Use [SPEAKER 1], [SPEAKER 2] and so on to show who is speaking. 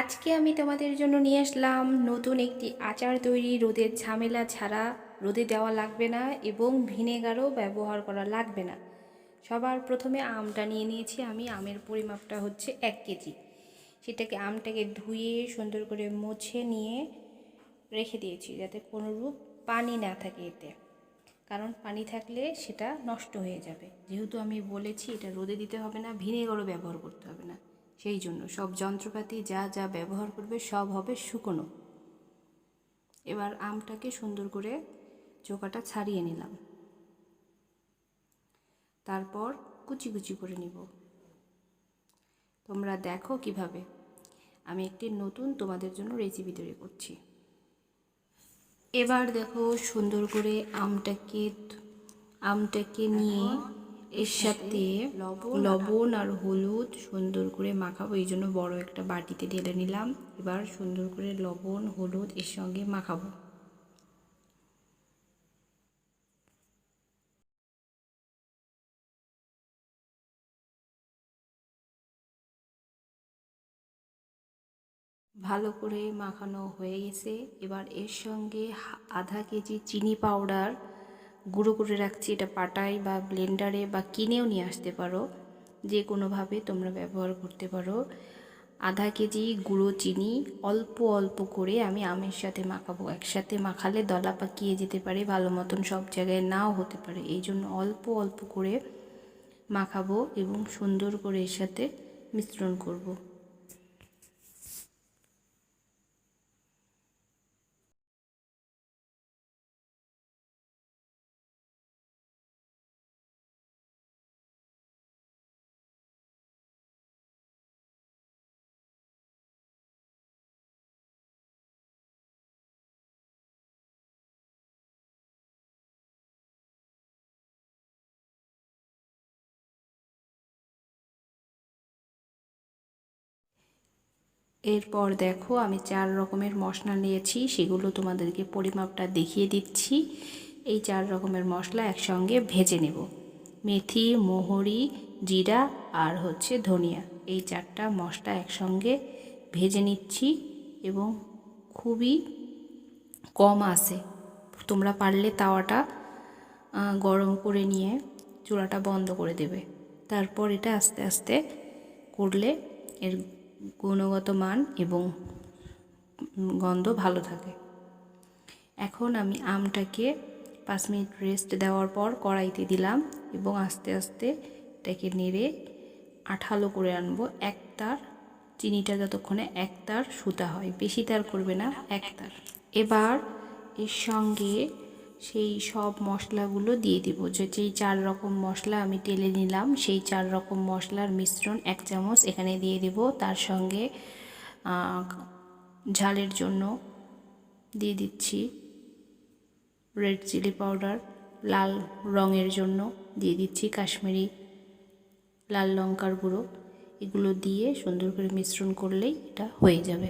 [SPEAKER 1] আজকে আমি তোমাদের জন্য নিয়ে আসলাম নতুন একটি আচার তৈরি। রোদের ঝামেলা ছাড়া, রোদে দেওয়া লাগবে না এবং ভিনেগারও ব্যবহার করা লাগবে না। সবার প্রথমে আমটা নিয়ে নিয়েছি আমি। আমের পরিমাপটা হচ্ছে 1 কেজি। আমটাকে ধুয়ে সুন্দর করে মুছে নিয়ে রেখে দিয়েছি, যাতে কোনোরূপ পানি না থাকে এতে, কারণ পানি থাকলে সেটা নষ্ট হয়ে যাবে। যেহেতু আমি বলেছি এটা রোদে দিতে হবে না, ভিনেগারও ব্যবহার করতে হবে না, সেই জন্য সব যন্ত্রপাতি যা যা ব্যবহার করবে সব হবে শুকনো। এবার আমটাকে সুন্দর করে চোকাটা ছাড়িয়ে নিলাম, তারপর কুচি কুচি করে নিব। তোমরা দেখো কিভাবে আমি একটি নতুন তোমাদের জন্য রেসিপি তৈরি করছি। এবার দেখো সুন্দর করে আমটাকে নিয়ে এর সাথে লবণ আর হলুদ সুন্দর করে মাখাবো। এই জন্য বড় একটা বাটিতে ঢেলে নিলাম। এবার সুন্দর করে লবণ হলুদ এর সঙ্গে মাখাবো। ভালো করে মাখানো হয়ে গেছে। এবার এর সঙ্গে আধা কেজি চিনি পাউডার গুঁড়ো করে রাখছি। এটা পাটায় বা ব্লেন্ডারে বা কিনেও নিয়ে আসতে পারো, যে কোনোভাবে তোমরা ব্যবহার করতে পারো। আধা কেজি গুঁড়ো চিনি অল্প অল্প করে আমি আমের সাথে মাখাবো। একসাথে মাখালে দলা পাকিয়ে যেতে পারে, ভালো মতন সব জায়গায় নাও হতে পারে। এই জন্য অল্প অল্প করে মাখাবো এবং সুন্দর করে এর সাথে মিশ্রণ করব। এরপর দেখো আমি 4 রকমের মশলা নিয়েছি, সেগুলো তোমাদেরকে পরিমাপটা দেখিয়ে দিচ্ছি। এই 4 রকমের মশলা একসঙ্গে ভেজে নেব। মেথি, মৌরি, জিরা আর হচ্ছে ধনিয়া, এই 4টা মশলা একসঙ্গে ভেজে নিচ্ছি এবং খুবই কম আছে। তোমরা পারলে তাওয়াটা গরম করে নিয়ে চুলাটা বন্ধ করে দেবে। তারপর এটা আস্তে আস্তে করলে এর গুণগত মান এবং গন্ধ ভালো থাকে। এখন আমি আমটাকে 5 মিনিট রেস্ট দেওয়ার পর কড়াইতে দিলাম এবং আস্তে আস্তে এটাকে নেড়ে আঠালো করে আনবো। একতার চিনিটা যতক্ষণে একতার সুতা হয়, বেশি তার করবে না, একতার। এবার এর সঙ্গে সেই সব মশলাগুলো দিয়ে দিব। যেই 4 রকম মশলা আমি টেলে নিলাম, সেই 4 রকম মশলার মিশ্রণ 1 চামচ এখানে দিয়ে দেব। তার সঙ্গে ঝালের জন্য দিয়ে দিচ্ছি রেড চিলি পাউডার, লাল রঙের জন্য দিয়ে দিচ্ছি কাশ্মীরি লাল লঙ্কার গুঁড়ো। এগুলো দিয়ে সুন্দর করে মিশ্রণ করলেই এটা হয়ে যাবে।